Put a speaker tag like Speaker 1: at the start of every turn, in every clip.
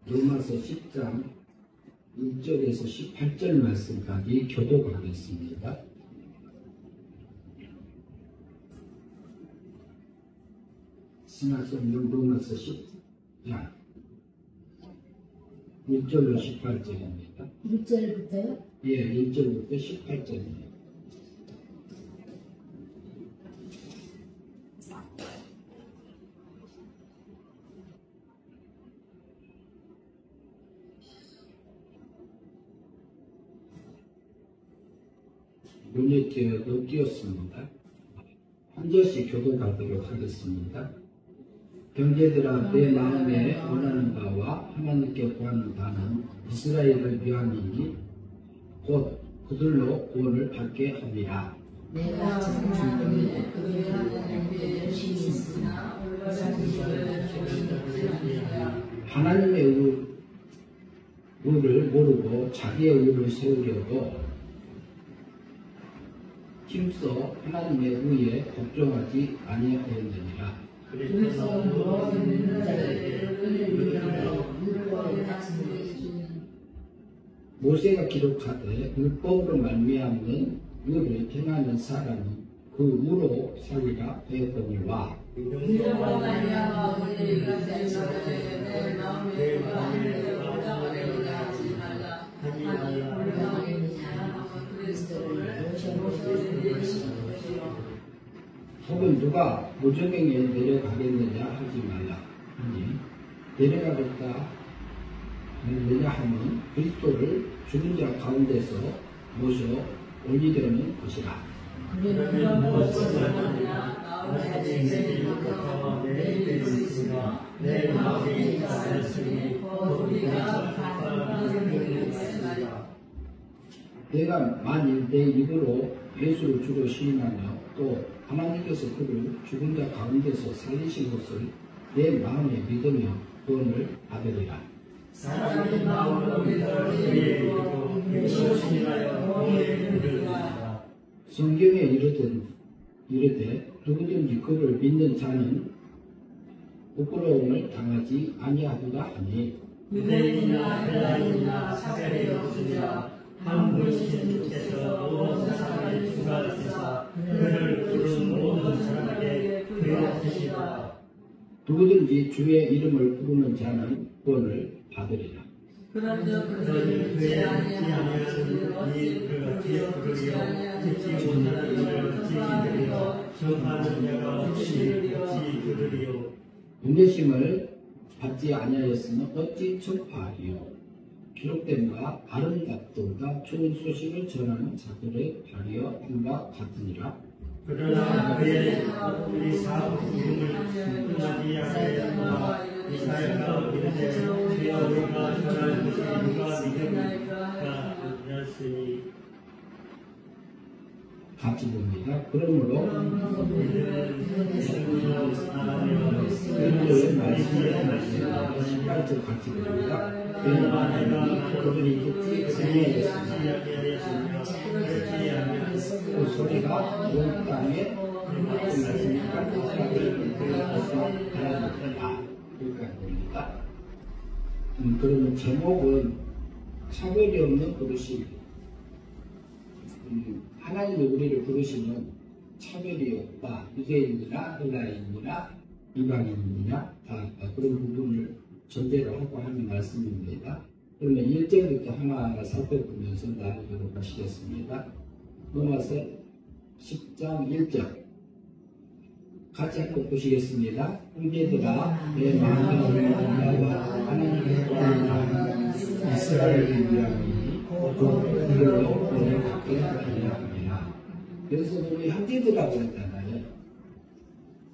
Speaker 1: 로마서 10장 1절에서 18절 말씀까지 교독하겠습니다. 신학성경 로마서 10장 1절로 18절입니다.
Speaker 2: 1절부터요?
Speaker 1: 예, 1절부터 18절입니다. 눈에 띄었습니다. 한 절씩 교독하도록 하겠습니다. 형제들아, 내 마음에 원하는 바와 하나님께 구하는 바는 이스라엘을 위함이니 곧 그들로 구원을 받게 하리라.
Speaker 2: 내가 정말 그들의 하나님께 열심히 있으나
Speaker 1: 하나님의 의를 모르고 자기의 의를 세우려고 힘써 하나님의 의에 복종하지 아니하였느니라.
Speaker 2: 그래서 믿는 자에게 율법을 바치는
Speaker 1: 모세가 기록하되 율법으로 말미암는 의를 행하는 사람은 그 의로 살리라 하였거니와
Speaker 3: 율법으로 말미암아 우리가 내 마음에 하나님께 복종하려고 하지 말라.
Speaker 1: 혹은 누가 무저갱에 내려가겠느냐 하지 말라 하니 내려가겠다 왜냐하면 그리스도를 죽은 자 가운데서 모셔 올리려는 것이라.
Speaker 3: 그는 무엇이나 나의 생명이 율법과 내 입에 있으나 내 마음에 있지 않았으니 우리가 하나님을 있으나
Speaker 1: 내가 만일 내 입으로 예수를 주로 시인하며 또 하나님께서 그를 죽은 자 가운데서 살리신 것을 내 마음에 믿으며 구원을 받으리라.
Speaker 3: 사람의 마음으로 믿으리고 예수님이여 너희를 믿으리라.
Speaker 1: 성경에 이르되 누구든지 그를 믿는 자는 부끄러움을 당하지 아니하도다 하니
Speaker 3: 유대인이나 헬라인이나 차별이 없으며 한 분이신 주께서 모든 사람을 주관하시사 그를 부르는 모든 사람에게 구약하시다.
Speaker 1: 누구든지 주의 이름을 부르는 자는 구원을 받으리라.
Speaker 3: 그런즉 그들을 믿지 아니하였으니 어찌 그를 부르리요 듣지 못하는 이를 어찌 들으리요 전하는 자가 어찌 들으리요.
Speaker 1: 인내심을 받지 아니하였으면 어찌 전파하리요. 기록된 바 아름답도다 좋은 소식을 전하는 자들의 발이여 한바 같으니라.
Speaker 3: 그러나 그의 우리 사업 이름을 끝나지 아니하였으나 이사야가 이르되 주여 우리가 전할 것이 누가 믿으리까 하였으니
Speaker 1: 같이 봅니다. 그러므로 그들의 말씀을 18절 같이 봅니다. 왜냐하면 그들이 듣지 아니하였으나 그 소리가 온 땅에 끝났으니까 그래서 달아났다. 여기까지 봅니다. 그러면 제목은 차별이 없는 부르심. 하나님이 우리를 부르시면 차별이 없다. 유대인이나 헬라인이나 이방인이나 다 그런 부분을 전제로 하고 하는 말씀입니다. 그러면 1절부터 하나하나 살펴보면서 나누도록 하시겠습니다. 로마서 10장 1절 같이 한번 보시겠습니다. 형제들아, 내 마음에 원하는 바와 하나님의 구하는 이스라엘을 위함이니 그들로 구원을 받게 하리라. 그래서 우리 형제들이라고 했잖아요.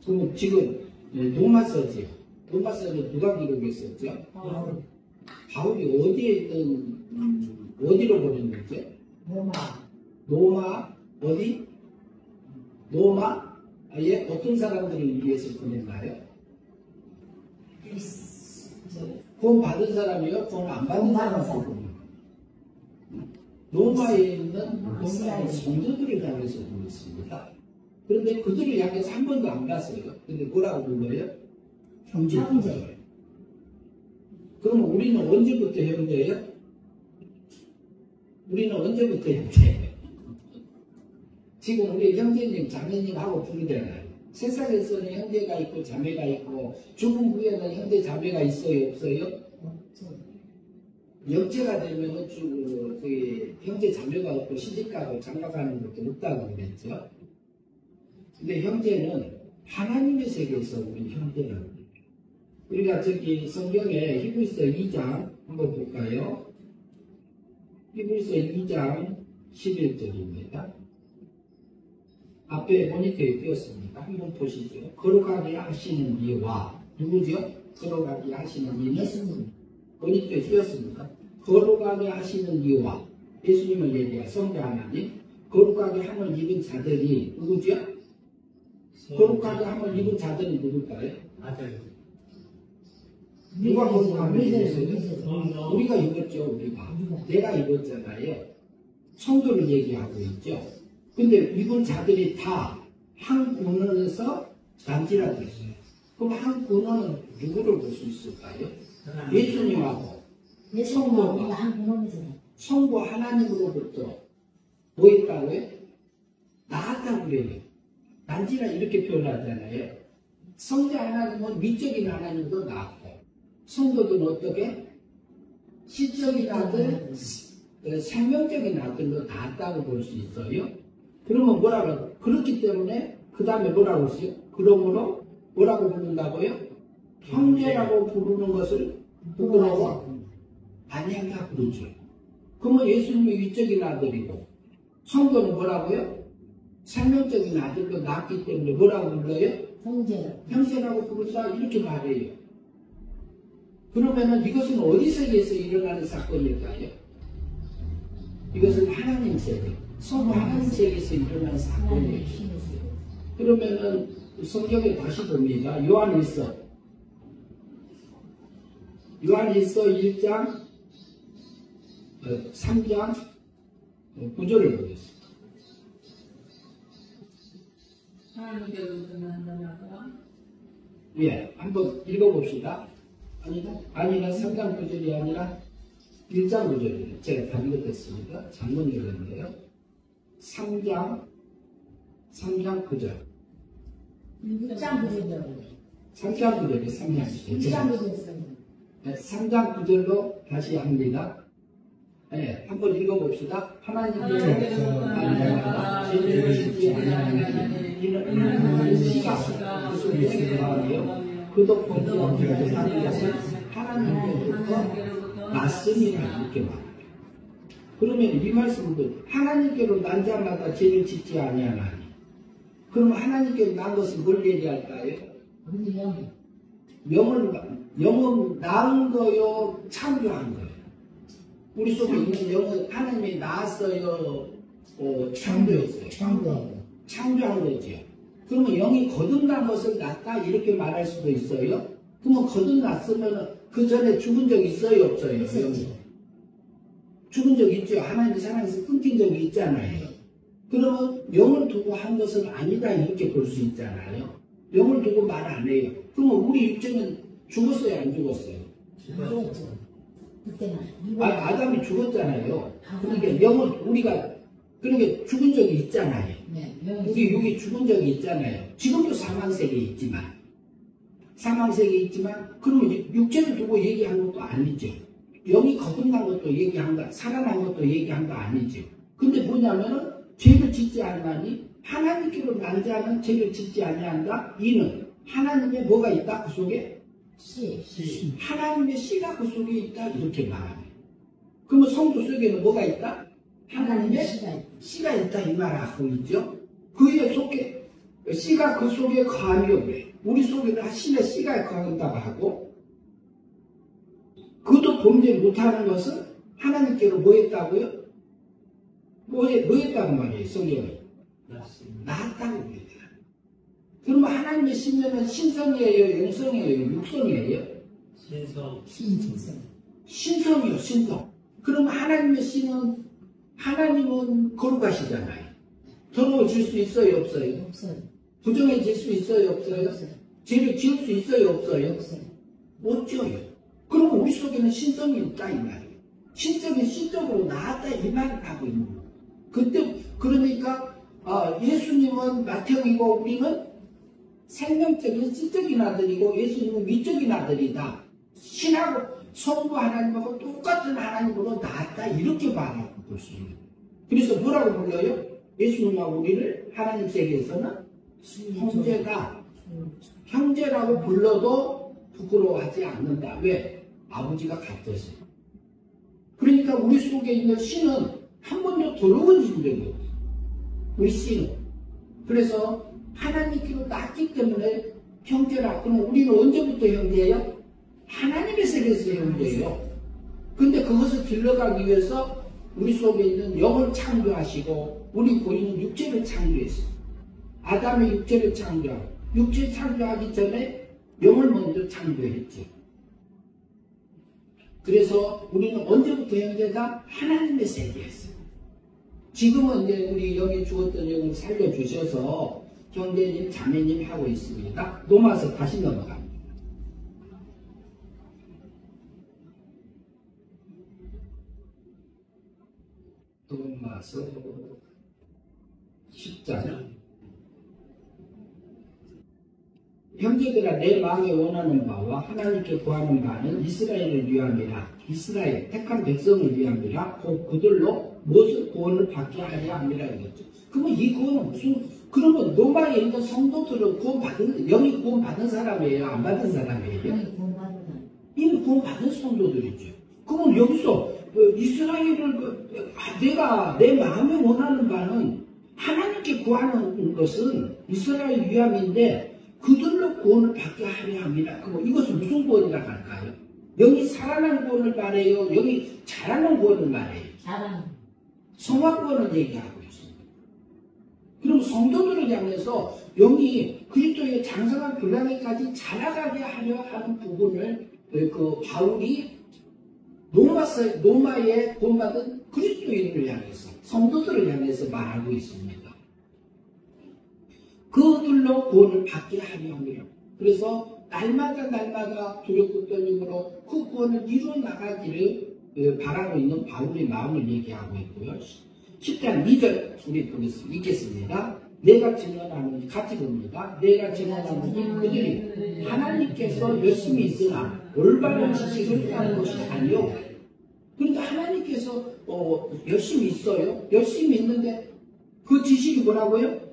Speaker 1: 그럼 지금 로마서지요. 로마서는 누가 기록했었죠? 바울이 어디에 있던 어디로 보냈는지요? 로마 어디? 로마에 어떤 사람들을 위해서 보냈나요? 구원 받은 사람이요? 구원 안 받은 사람이요? 로마에 있는 로마의 성도들을 향해서 보냈습니다. 그런데 그들을 향해서 한 번도 안 갔어요. 근데 뭐라고 불러요? 형제들. 그러면 우리는 언제부터 형제예요? 우리는 언제부터 형제예요? 지금 우리 형제님, 자매님하고 부르잖아요. 세상에서는 형제가 있고 자매가 있고 죽은 후에는 형제, 자매가 있어요, 없어요? 영체가 되면 형제, 자매가 없고 시집가고 장가가는 것도 없다고 그랬죠. 근데 형제는 하나님의 세계에서 우리 형제라고 그래요. 우리가 저기 성경에 히브리서 2장 한번 볼까요? 히브리서 2장 11절입니다. 앞에 모니터에 띄었습니다. 한번 보시죠. 거룩하게 하시는 이와 누구죠? 거룩하게 하시는 이는
Speaker 2: 예수님.
Speaker 1: 모니터에 띄었습니다. 거룩하게 하시는 이와 예수님을 얘기해 성자 하나님. 거룩하게 함을 입은 자들이 누구죠? 거룩하게 함을 입은 자들이 누굴까요?
Speaker 3: 아들.
Speaker 1: 누가 거룩함을 입었어요?
Speaker 2: 믿어요.
Speaker 1: 우리가 입었죠. 우리가. 내가 입었잖아요. 성도를 얘기하고 있죠. 근데 입은 자들이 다 한 군원에서 단지라고 했어요. 그럼 한 군원은 누구를 볼 수 있을까요? 예수님하고
Speaker 2: 예수님과 우리가 한 군원에서
Speaker 1: 성부 하나님으로부터 뭐 있다고요? 나았다고 그래요. 단지라 이렇게 표현하잖아요. 성자 하나님은 미적인 하나님도 나았고 성도들은 어떻게? 시적인 아들, 생명적인 아들로 나았다고 볼 수 있어요. 그러면 뭐라고? 그렇기 때문에 그 다음에 뭐라고 했어요? 그러므로 뭐라고 부른다고요? 형제라고 부르는 것을 부끄러워 아니한다 그러죠. 그러면 예수님이 위적인 아들이고 성도는 뭐라고요? 생명적인 아들로 낳았기 때문에 뭐라고 불러요? 형제라고 부른다 이렇게 말해요. 그러면은 이것은 어디 세계에서 일어나는 사건일까요? 이것은 하나님 세계, 성부 하나님 세계에서 일어나는 사건이에요. 그러면은 성경에 다시 봅니다. 요한일서 1장 3장 9절을 보겠습니다. 예, 한번 읽어봅시다. 아니라 3장 9절이 아니라 1장 9절이에요. 제가 잘못했습니다. 잘못 읽었네요. 3장 9절.
Speaker 2: 1장 9절이요.
Speaker 1: 3장 9절이 3장 9절.
Speaker 2: 1장 9절이요.
Speaker 1: 3장 9절로 다시 합니다. 네, 한번 읽어봅시다. 하나님께서 안전하다 죄를 짓지 아니하니 이는 시가 그 속에 들어가며 그도 범죄와 사는 것은 하나님께로부터 났음이라 이렇게 말합니다. 그러면 이 말씀은 하나님께로 난 자마다 죄를 짓지 아니하나니 그러면 하나님께로 난 것은 뭘 얘기할까요? 영은 낳은 거요, 창조한 거예요. 우리 속에 있는 영은 하나님이 낳았어요, 창조했어요. 창조한 거지요. 그러면 영이 거듭난 것을 낳았다 이렇게 말할 수도 있어요. 그러면 거듭났으면 그 전에 죽은 적 있어요, 없어요? 영이. 죽은 적 있죠. 하나님 사랑에서 끊긴 적이 있잖아요. 그러면 영을 두고 한 것은 아니다 이렇게 볼 수 있잖아요. 영을 두고 말 안 해요. 그러면 우리 입장은 죽었어요, 안 죽었어요? 아담이 죽었잖아요. 그러니까 영은 우리가 그러니까 죽은 적이 있잖아요. 우리 여기 죽은 적이 있잖아요. 지금도 사망세계에 있지만 그러면 육체를 두고 얘기한 것도 아니죠. 영이 거듭난 것도 얘기한 거, 살아난 것도 얘기한 거 아니죠. 근데 뭐냐면은 죄를 짓지 않으니 하나님께로 난 자는 죄를 짓지 아니한다. 이는 하나님의 뭐가 있다? 그 속에 하나님의 씨가 그 속에 있다 이렇게 말합니다. 그러면 성도 속에는 뭐가 있다? 하나님의 씨가 있다 이 말하고 있죠. 그의 속에 씨가 그 속에 거하며 그래. 우리 속에는 신의 씨가 거한다고 하고 그도 범죄 못하는 것은 하나님께로 뭐 했다고요? 뭐 했다고 말이에요 성경이? 나았다고 그래요. 그러면 하나님의 신명은 신성이에요, 영성이에요, 육성이에요? 신성이요, 신성. 그럼 하나님의 신은 하나님은 거룩하시잖아요. 더러워질 수 있어요, 없어요? 부정해질 수 있어요, 없어요? 죄를 지을 수 있어요, 없어요? 못 지어요. 그러면 우리 속에는 신성이 있다 이 말이에요. 신성이 신적으로 나았다 이 말을 하고 있는 거예요. 그때 그러니까 예수님은 맏형이고 우리는 생명적인 신적인 아들이고 예수님은 위적인 아들이다. 신하고 성부 하나님하고 똑같은 하나님으로 나았다 이렇게 말하고 볼 수 있는 거예요. 그래서 뭐라고 불러요? 예수님하고 우리를 하나님 세계에서는 형제다. 형제라고 불러도 부끄러워하지 않는다. 왜? 아버지가 같아서. 그러니까 우리 속에 있는 신은 한 번도 더러운 적이 없어요. 우리 신은. 그래서 하나님께로 낳기 때문에 형제라. 그럼 우리는 언제부터 형제예요? 하나님의 세계에서 형제예요. 근데 그것을 길러가기 위해서 우리 속에 있는 영을 창조하시고 우리 고인은 육체를 창조했어요. 아담의 육체를 창조하고 육체 창조하기 전에 영을 먼저 창조했죠. 그래서 우리는 언제부터 형제가 하나님의 세계에서 지금은 이제 우리 여기 죽었던 영을 살려주셔서 형제님 자매님 하고 있습니다. 로마서 다시 넘어갑니다. 로마서 10장. 형제들아 내 마음에 원하는 바와 하나님께 구하는 바는 이스라엘을 위함이라. 이스라엘 택한 백성을 위함이라. 곧 그들로 무엇을 구원을 받게 하려 함이라 이거죠. 그러면 이 구원은 무슨, 그러면 로마에 있는 성도들은 구원받은, 영이 구원받은 사람이에요? 안 받은 사람이에요? 이미 구원받은 성도들이죠. 그러면 여기서 이스라엘을 내가 내 마음에 원하는 바는 하나님께 구하는 것은 이스라엘 위함인데 그들로 구원을 받게 하려 합니다. 그럼 이것은 무슨 구원이라고 할까요? 영이 살아나는 구원을 말해요? 영이 자라는 구원을 말해요? 성화 구원을 얘기하고 있습니다. 그럼 성도들을 향해서 영이 그리스도의 장성한 분량에까지 자라가게 하려 하는 부분을 그 바울이 로마에 구원받은 그리스도인을 향해서 성도들을 향해서 말하고 있습니다. 그들로 구원을 받게 하려 합니다. 그래서 날마다 두렵고 떨림으로 그 구원을 이루어 나가기를 바라고 있는 바울의 마음을 얘기하고 있고요. 10장 2절 우리 읽겠습니다. 내가 증언하는 같이 봅니다. 내가 증언하는 그들이 하나님께서 열심히 있으나 올바른 지식을 하는 것이 아니요. 그러니까 하나님께서 열심히 있어요. 열심히 있는데 그 지식이 뭐라고요?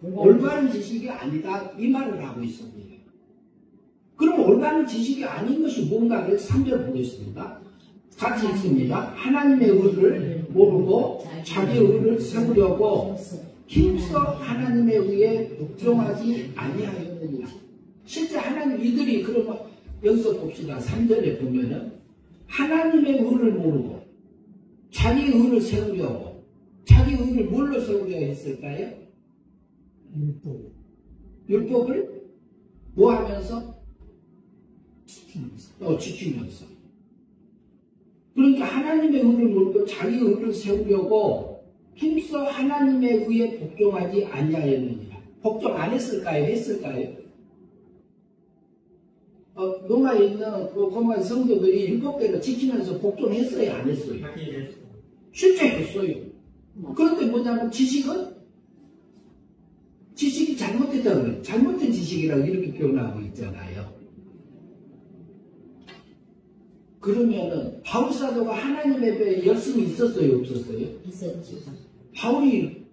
Speaker 1: 올바른 지식이 아니다 이 말을 하고 있습니다. 그럼 올바른 지식이 아닌 것이 뭔가를 3절 보겠습니다. 같이 읽습니다. 하나님의 의를 모르고 자기 의를 세우려고 힘써 하나님의 의에 복종하지 아니하였느니라. 실제 하나님 이들이 그러면 여기서 봅시다. 3절에 보면은 하나님의 의를 모르고 자기 의를 세우려고 자기 의를 뭘로 세우려 했을까요? 율법을 뭐 하면서? 지키면서. 그러니까 하나님의 의를 모르고 자기 의를 세우려고 힘써 하나님의 의에 복종하지 아니하였느니라. 복종 안 했을까요? 했을까요? 로마에 있는 로마 성도들이 율법대로 지키면서 복종했어요? 안 했어요? 실제 했어요. 그런데 뭐냐면 지식이 잘못됐다고 그래요. 잘못된 지식이라고 이렇게 표현하고 있잖아요. 그러면은 바울 사도가 하나님의 배에 열심히 있었어요? 없었어요?
Speaker 2: 있었죠.
Speaker 1: 바울이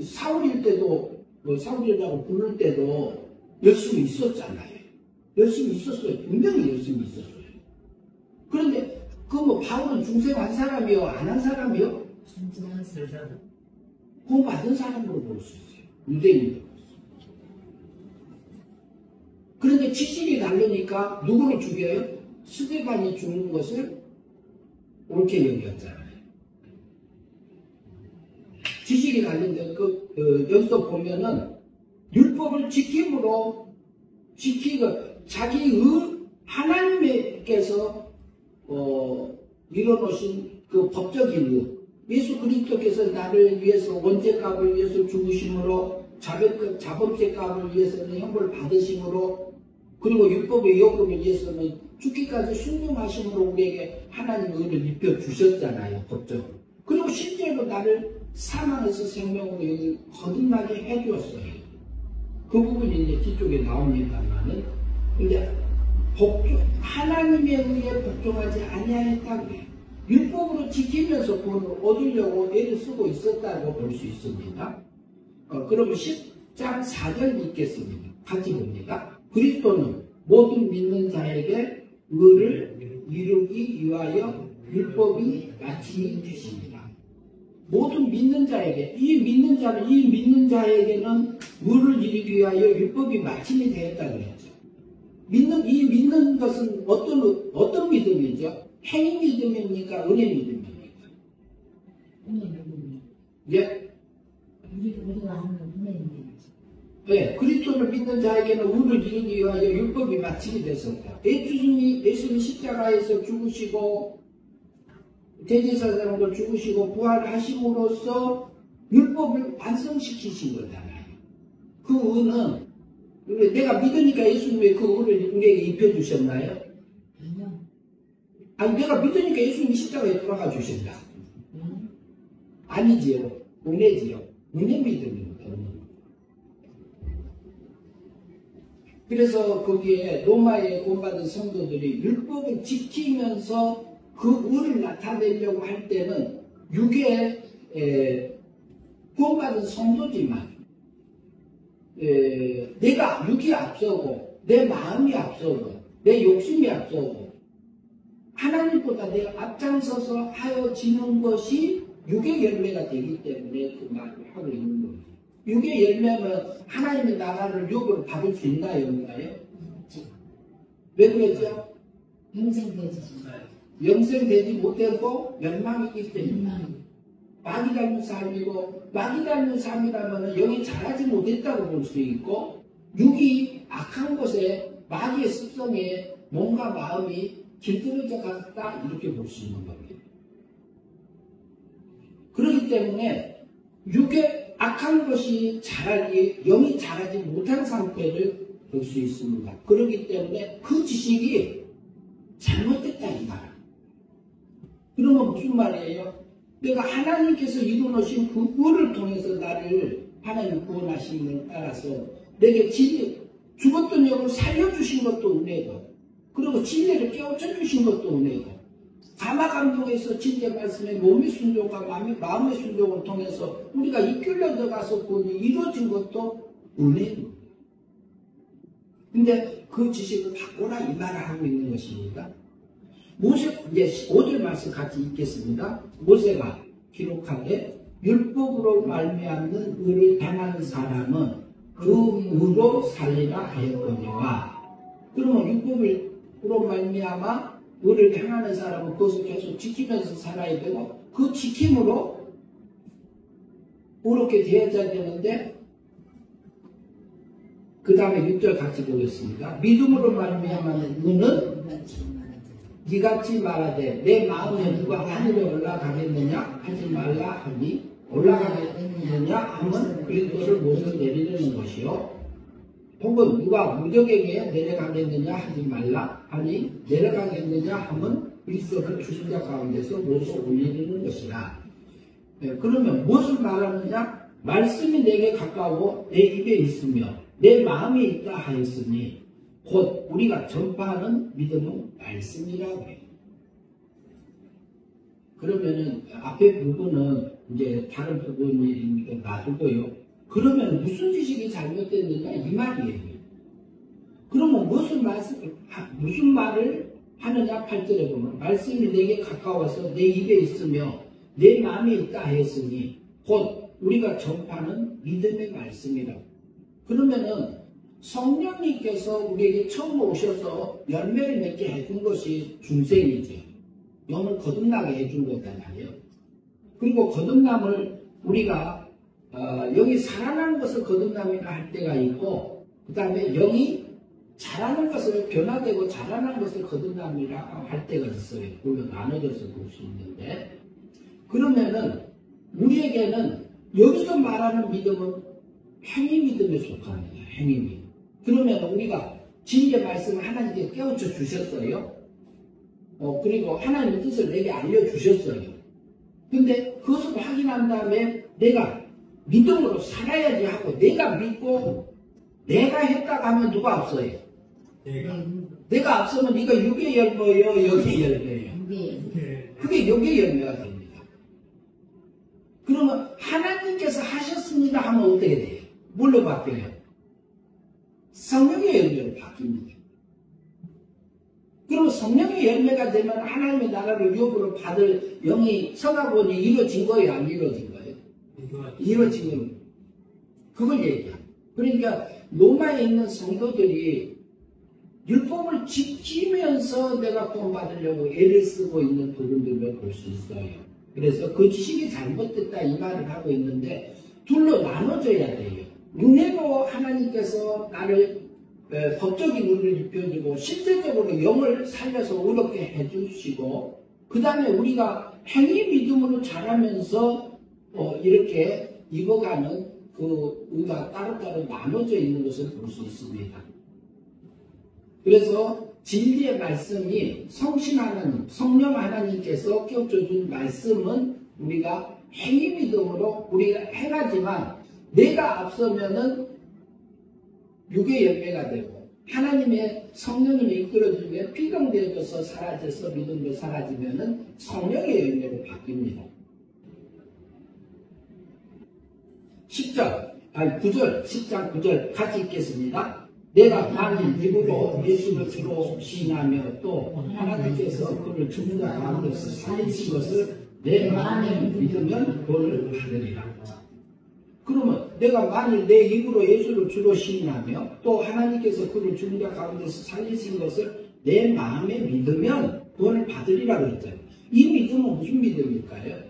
Speaker 1: 사울일 때도 사울이라고 부를 때도 열심히 있었잖아요. 열심히 있었어요. 분명히 열심히 있었어요. 그런데 바울은 중생한 사람이요? 안 한 사람이요? 구원 받은 사람으로 볼 수 있어요. 유대인으로. 그런데 지식이 다르니까 누구를 죽여요? 스데반이 죽는 것을 옳게 여겼잖아요. 지식이 다른데 여기서 보면은 율법을 지킴으로 자기 하나님께서 이뤄놓으신 그 법적인 의, 예수 그리스도께서 나를 위해서 원죄값을 위해서 죽으심으로 자범죄값을 위해서는 형벌을 받으심으로 그리고 율법의 요금을 위해서는 죽기까지 순종하심으로 우리에게 하나님 의를 입혀 주셨잖아요. 법적으로. 그리고 실제로 나를 사망에서 생명으로 여기 거듭나게 해주었어요. 그 부분이 이제 뒤쪽에 나옵니다만은 이제 하나님의 의에 복종하지 아니하였다고 해요. 율법으로 지키면서 구원을 얻으려고 애를 쓰고 있었다고 볼 수 있습니다. 그러면 10장 4절 읽겠습니다. 같이 봅니다. 그리스도는 모든 믿는 자에게 의를 이루기 위하여 율법이 마치 되십니다. 모든 믿는 자에게, 이 믿는 자에게는 의를 이루기 위하여 율법이 마침이 되었다고 했죠. 믿는 것은 어떤 믿음이죠? 행위 믿음입니까? 은혜 믿음입니까?
Speaker 2: 은혜 믿음이.
Speaker 1: 예?
Speaker 2: 우리가 하는 은혜 믿음이지.
Speaker 1: 네, 그리스도를 믿는 자에게는 의를 이루기 위하여 율법이 마침이 됐습니다. 예수님이 십자가에서 죽으시고 대제사장으로 죽으시고 부활하심으로써 율법을 완성시키신 거잖아요. 그 의는 내가 믿으니까 예수님이 그 의를 우리에게 입혀주셨나요?
Speaker 2: 아니요.
Speaker 1: 아니 내가 믿으니까 예수님이 십자가에 돌아가 주신다. 아니지요. 은혜지요. 은혜 믿음입니다. 그래서 거기에 로마에 구원받은 성도들이 율법을 지키면서 그 의를 나타내려고 할 때는 육에 구원받은 성도지만 내가 육이 앞서고 내 마음이 앞서고 내 욕심이 앞서고 하나님보다 내가 앞장서서 하여지는 것이 육의 열매가 되기 때문에 그 말을 하고 있는 거예요. 육의 열매는 하나님의 나라를 육으로 받을 수 있나요? 없나요? 왜 그러죠?
Speaker 2: 영생되지.
Speaker 1: 영생되지 못하고 멸망이기 때문에 마귀 닮은 삶이고 마귀 닮은 삶이라면 영이 자라지 못했다고 볼 수 있고 육이 악한 곳에 마귀의 습성에 몸과 마음이 길들여져 갔다 이렇게 볼 수 있는 겁니다. 그렇기 때문에 육의 악한 것이 자라기 영이 자라지 못한 상태를 볼 수 있습니다. 그렇기 때문에 그 지식이 잘못됐다 이 말. 그러면 무슨 말이에요? 내가 하나님께서 이루어놓으신 그 의를 통해서 나를 하나님 구원하심을 따라서 내게 죽었던 영을 살려주신 것도 은혜고 그리고 진리를 깨우쳐주신 것도 은혜고 가마 감동에서 진리의 말씀에 몸의 순종과 마음의 순종을 통해서 우리가 이끌려 들어가서 구원이 이루어진 것도 은혜입니다. 근데 그 지식을 바꾸라 이 말을 하고 있는 것입니다. 모세, 이제 5절 말씀 같이 읽겠습니다. 모세가 기록하되 율법으로 말미암는 의를 행하는 사람은 그 의로 살리라 하였거니와 그러면 율법으로 말미암아 의를 행하는 사람은 그것을 계속 지키면서 살아야 되고 그 지킴으로 의롭게 되어져야 되는데 그 다음에 6절 같이 보겠습니다. 믿음으로 말미암는 의는 이같이 말하되 내 마음에 누가 하늘에 올라가겠느냐 하지 말라 하니 올라가겠느냐 하면 그리스도를 못을 내리려는 것이요 혹은 누가 무적에게 내려가겠느냐 하지 말라 하니 내려가겠느냐 하면 그리스도를 죽은 자 가운데서 못을 올리려는 것이라. 네, 그러면 무엇을 말하느냐? 말씀이 내게 가까워 내 입에 있으며 내 마음에 있다 하였으니 곧 우리가 전파하는 믿음은 말씀이라고 해요. 그러면은 앞에 부분은 이제 다른 부분이니까 놔두고요. 그러면 무슨 지식이 잘못됐느냐 이 말이에요. 그러면 무슨 말을 하느냐 8절에 보면 말씀이 내게 가까워서 내 입에 있으며 내 마음에 있다 했으니 곧 우리가 전파하는 믿음의 말씀이라고. 그러면은 성령님께서 우리에게 처음 오셔서 열매를 맺게 해준 것이 중생이죠. 영을 거듭나게 해준 거잖아요. 그리고 거듭남을 우리가 영이 살아나는 것을 거듭남이라 할 때가 있고 그 다음에 영이 자라는 것을 변화되고 자라는 것을 거듭남이라 할 때가 있어요. 물론 나눠져서 볼 수 있는데 그러면은 우리에게는 여기서 말하는 믿음은 행위 믿음에 속합니다. 행위 믿음. 그러면 우리가 진리의 말씀을 하나님께 깨우쳐 주셨어요. 그리고 하나님의 뜻을 내게 알려주셨어요. 근데 그것을 확인한 다음에 내가 믿음으로 살아야지 하고 내가 믿고 내가 했다가 하면 누가 없어요? 내가 앞서면 네가 육의 열매예요, 영의 열매예요. 그게 영의 열매가 됩니다. 그러면 하나님께서 하셨습니다 하면 어떻게 돼요? 뭘로 바뀌어요? 성령의 열매로 바뀝니다. 그럼 성령의 열매가 되면 하나님의 나라를 유업으로 받을 영이 성하고는 이루어진 거예요? 안 이루어진 거예요? 이루어진 거예요. 그걸 얘기해요. 그러니까 로마에 있는 성도들이 율법을 지키면서 내가 구원받으려고 애를 쓰고 있는 부분들을 볼 수 있어요. 그래서 그 지식이 잘못됐다 이 말을 하고 있는데 둘로 나눠져야 돼요. 은혜로 하나님께서 나를 법적인 눈을 입혀주고 실제적으로 영을 살려서 의롭게 해주시고 그 다음에 우리가 행위 믿음으로 자라면서 이렇게 입어가는 그 의가 따로따로 나눠져 있는 것을 볼 수 있습니다. 그래서 진리의 말씀이 성신 하나님, 성령 하나님께서 깨우쳐준 말씀은 우리가 행위 믿음으로 우리가 행하지만 내가 앞서면은 육의 열매가 되고 하나님의 성령님이 이끌어주면 피동되어져서 사라져서 믿음으로 사라지면은 성령의 열매로 바뀝니다. 10장 9절 같이 읽겠습니다. 내가 만일 입으로 예수를 주로 시인하며 또 하나님께서 그를 죽은 자 가운데서 살리신 것을 내 마음에 믿으면 구원을 받으리라. 그러면 내가 만일 내 입으로 예수를 주로 시인하며 또 하나님께서 그를 죽은 자 가운데서 살리신 것을 내 마음에 믿으면 구원을 받으리라 그랬잖아요. 이 믿음은 무슨 믿음일까요?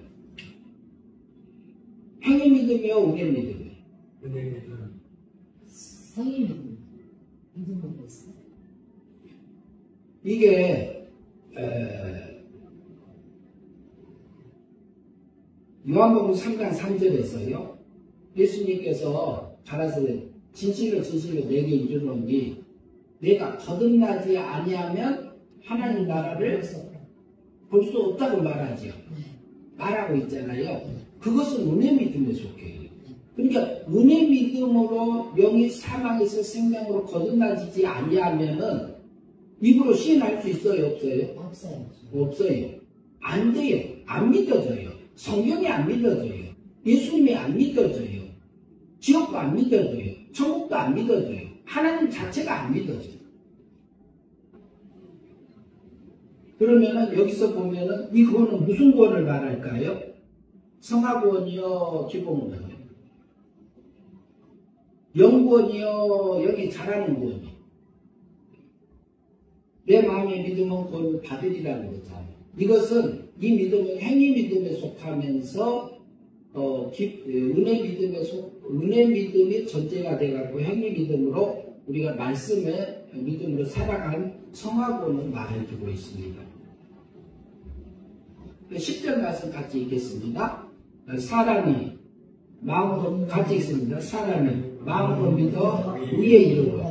Speaker 1: 행위 믿음이요, 은혜 믿음이요?
Speaker 2: 성의 믿음. 믿음으로 있어요.
Speaker 1: 이게 요한복음 3장 3절에서요. 예수님께서 가라사대 진실로 내게 이르노니 내가 거듭나지 아니하면 하나님 나라를 볼 수 없다고 말하죠. 말하고 있잖아요. 그것은 은혜 믿음에 속해요. 그러니까 은혜 믿음으로 영이 사망에서 생명으로 거듭나지 아니하면은 입으로 시인할 수 있어요? 없어요?
Speaker 2: 없어요.
Speaker 1: 없어요. 안 돼요. 안 믿어져요. 성경이 안 믿어져요. 예수님이 안 믿어져요. 지옥도 안 믿어져요. 천국도 안 믿어져요. 하나님 자체가 안 믿어져요. 그러면은 여기서 보면은 이거는 무슨 구원을 말할까요? 성화구원이요, 기본구원이요? 영구원이요, 영이 자라는 구원이요? 내 마음의 믿음은 구원을 받으리라는 거잖아요. 이것은 이 믿음은 행위 믿음에 속하면서 은혜 믿음이 전제가 돼갖고 행위 믿음으로 우리가 말씀의 믿음으로 살아간 성화구원을 말해주고 있습니다. 10절 말씀 같이 읽겠습니다. 사람이 마음으로 같이 읽습니다. 사람이 마음으로 믿어 의에 이르고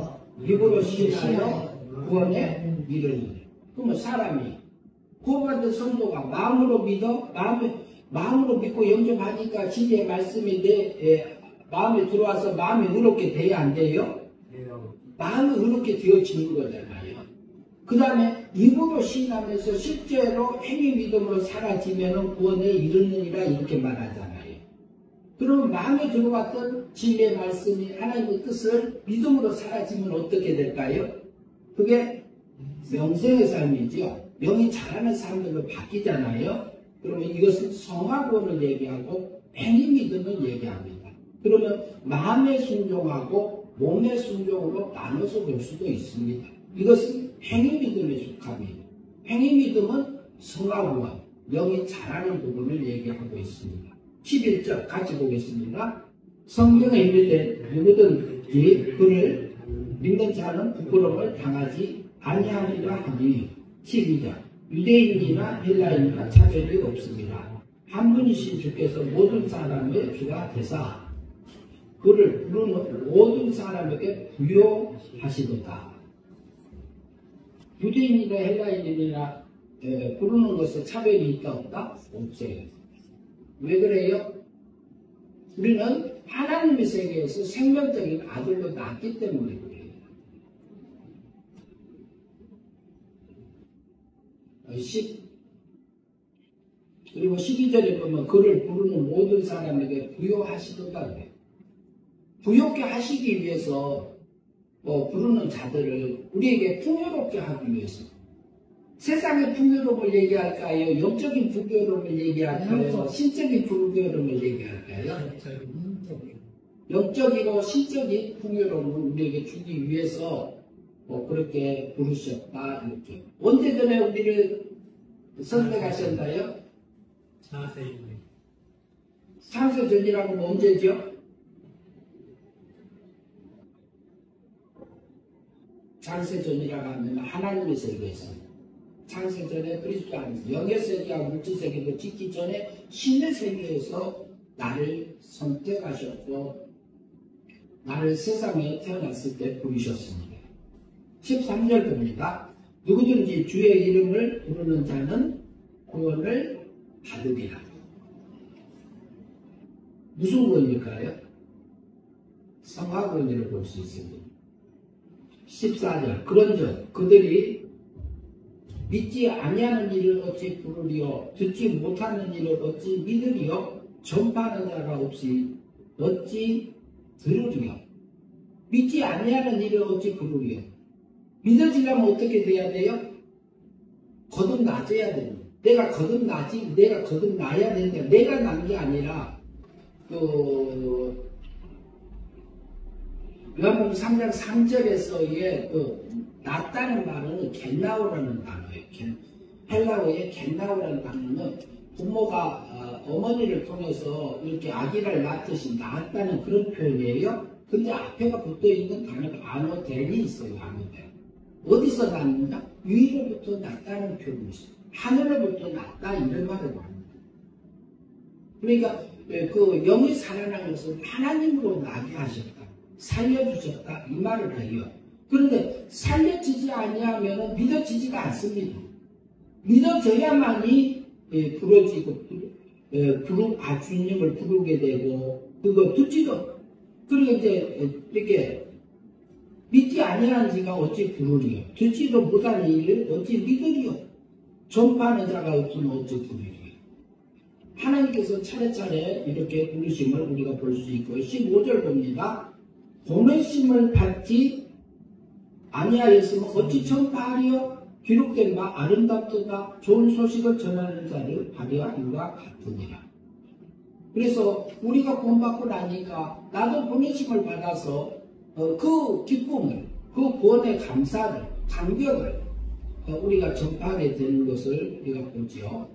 Speaker 1: 입으로 시인하여 구원에 이르니. 그러면 사람이 구원받은 성도가 마음으로 믿어 마음으로 믿고 영접하니까 진리의 말씀이 내 마음에 들어와서 마음이 의롭게 돼야 안 돼요? 마음이 의롭게 되어지는 거잖아요. 그 다음에 입으로 시인하면서 실제로 행위 믿음으로 사라지면 구원에 이르느니라 이렇게 말하잖아요. 그러면 마음에 들어왔던 진리의 말씀이 하나님의 뜻을 믿음으로 사라지면 어떻게 될까요? 그게 명세의 삶이죠. 영이 자라는 사람들로 바뀌잖아요. 그러면 이것은 성화구원을 얘기하고 행위 믿음을 얘기합니다. 그러면 마음의 순종하고 몸의 순종으로 나눠서 볼 수도 있습니다. 이것은 행위 믿음에 속합니다. 행위 믿음은 성화구원, 영이 자라는 부분을 얘기하고 있습니다. 11절 같이 보겠습니다. 성경에 이르되 누구든지 그를 믿는 자는 부끄러움을 당하지 아니하리라 하니. 12절 유대인이나 헬라인이나 차별이 없습니다. 한 분이신 주께서 모든 사람의 주가 되사 그를 부르는 모든 사람에게 부여하시도다. 유대인이나 헬라인이나 부르는 것에 차별이 있다 없다? 없어요. 왜 그래요? 우리는 하나님의 세계에서 생명적인 아들로 낳았기 때문에 그래요. 그리고 12절에 보면 그를 부르는 모든 사람에게 부요하시도다 그래요. 부요케 하시기 위해서 부르는 자들을 우리에게 풍요롭게 하기 위해서. 세상의 풍요로움을 얘기할까요? 영적인 풍요로움을 얘기할까요? 신적인 풍요로움을 얘기할까요? 영적이고 신적인 풍요로움을 우리에게 주기 위해서 그렇게 부르셨다 이렇게. 언제 전에 우리를 선택하셨나요? 창세전이라고 하면 언제죠? 창세전이라고 하면 하나님의 세계에서 창세전에 그리스도 안에서 영의 세계와 물질 세계도 짓기 전에 신의 세계에서 나를 선택하셨고 나를 세상에 태어났을 때 부르셨습니다. 13절 봅니다. 누구든지 주의 이름을 부르는 자는 구원을 받으리라. 무슨 구원일까요? 성화구원이라고 볼 수 있습니다. 14절 그런즉 그들이 믿지 아니하는 일을 어찌 부르리요 듣지 못하는 일을 어찌 믿으리요 전파하는 자가 없이 어찌 들으리요 믿지 아니하는 일을 어찌 부르리요 믿어지려면 어떻게 돼야 돼요? 거듭나져야 됩니다. 내가 거듭나야 된다. 내가 난 게 아니라 요한복음 3장 3절에서의 낫다는 말은 겟나오라는 단어예요. 헬라어의 겟나오라는 단어는 부모가 어머니를 통해서 이렇게 아기를 낳듯이 낳았다는 그런 표현이에요. 근데 앞에가 붙어 있는 단어가 아노델이 있어요. 아노델. 어디서 낳느냐? 위로부터 낳다는 표현이 있어요. 하늘로부터 낳다 이런 말을 합니다. 그러니까 그 영이 살아나는 것은 하나님으로 나게 하셨다. 살려주셨다 이 말을 해요. 그런데 살려지지 아니하면 믿어지지가 않습니다. 믿어져야만이 부러지고 주님을 부르게 되고 그거 듣지도 그리고 이제 이렇게 믿지 아니하는 지가 어찌 부르리요 듣지도 못하는 일을 어찌 믿으리요 전파하는 자가 없으면 어찌 부르리요. 하나님께서 차례차례 이렇게 부르심을 우리가 볼 수 있고 15절 봅니다. 보내심을 받지 아니하였으면 어찌 전파하리요 기록된 바 아름답도다 좋은 소식을 전하는 자를 발휘하기와 같으니라. 그래서 우리가 구원받고 나니까 나도 보내심을 받아서 그 기쁨을 그 구원의 감사를 감격을 우리가 전파하게 되는 것을 우리가 보죠.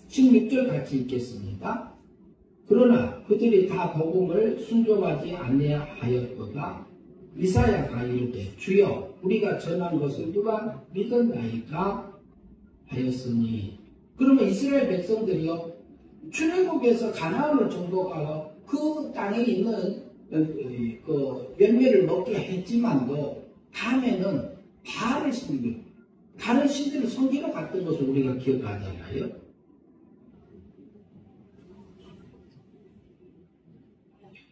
Speaker 1: 16절 같이 읽겠습니다. 그러나 그들이 다 복음을 순종하지 아니하였도다. 이사야가 이르되 주여 우리가 전한 것을 누가 믿었나이까 하였으니. 그러면 이스라엘 백성들이요 출애굽에서 가나안을 정복하여 그 땅에 있는 그 열매를 먹게 했지만도 다음에는 바알을 섬기고 다른 신들을 섬기러 갔던 것을 우리가 기억하잖아요.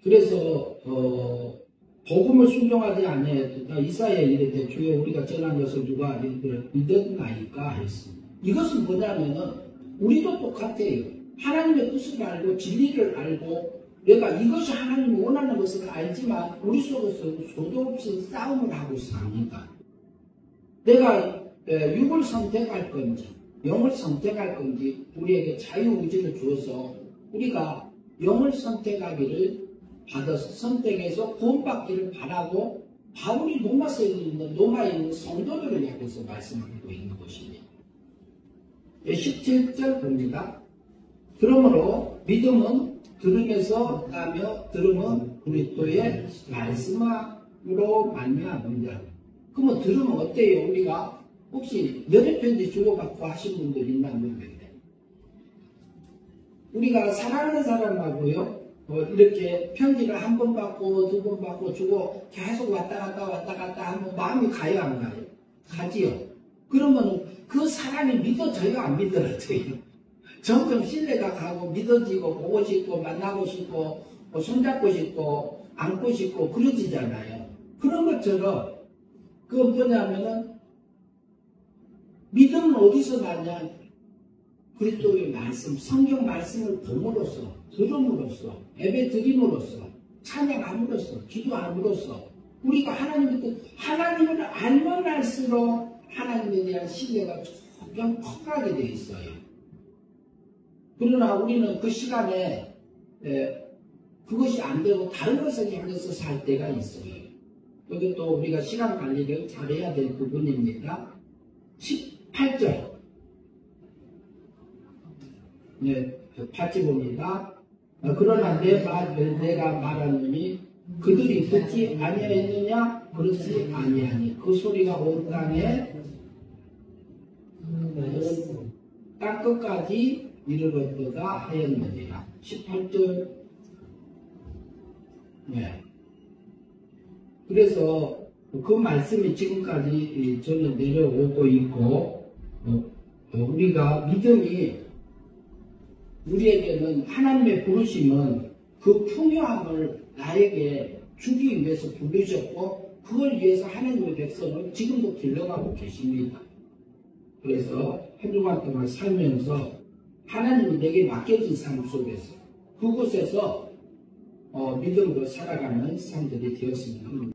Speaker 1: 그래서 복음을 순종하지 아니하였다. 이사야에 이르되 주여 우리가 전한 것을 누가 믿었나이까 했습니다. 이것은 뭐냐면은 우리도 똑같아요. 하나님의 뜻을 알고 진리를 알고 내가 이것이 하나님이 원하는 것을 알지만 우리 속에서 소도 없이 싸움을 하고 삽니다. 내가 육을 선택할 건지 영을 선택할 건지 우리에게 자유의지를 주어서 우리가 영을 선택하기를 받아서 선택해서 구원받기를 바라고 바울이 로마에 있는 성도들을 향해서 말씀하고 있는 것입니다. 17절 봅니다. 그러므로 믿음은 들음에서 나며 들음은 그리스도의 말씀으로 말미암으리라. 그러면 들으면 어때요? 우리가 혹시 연애편지 주고받고 하신 분들 있나 모르겠네. 우리가 사랑하는 사람하고요 이렇게 편지를 한 번 받고 두 번 받고 주고 계속 왔다 갔다 하면 마음이 가요 안 가요? 가지요. 그러면 그 사람이 믿어져요, 안 믿어져요? 점점 신뢰가 가고 믿어지고 보고 싶고 만나고 싶고 손잡고 싶고 안고 싶고 그러지잖아요. 그런 것처럼 그 뭐냐면은 믿음은 어디서 나냐? 그리스도의 말씀, 성경 말씀을 봄으로써, 들음으로써, 예배 드림으로써, 찬양함으로써, 기도함으로써 우리가 하나님을 알면 알수록 하나님에 대한 신뢰가 점점 커가게 돼 있어요. 그러나 우리는 그 시간에 그것이 안 되고 다른 것을 향해서 살 때가 있어요. 이것도 우리가 시간 관리를 잘해야 될 부분입니다. 18절. 네, 같이 봅니다. 그러나 내가 말하노니 그들이 듣지 아니하였느냐? 그렇지 아니하니 그 소리가 온 땅에 땅 끝까지 이르렀도다 하였느니라. 18절. 네. 그래서 그 말씀이 지금까지 저는 내려오고 있고 우리가 믿음이 우리에게는 하나님의 부르심은 그 풍요함을 나에게 주기 위해서 부르셨고 그걸 위해서 하나님의 백성을 지금도 길러가고 계십니다. 그래서 한 주간 동안 살면서 하나님이 내게 맡겨진 삶 속에서 그곳에서 믿음으로 살아가는 사람들이 되었으면 합니다.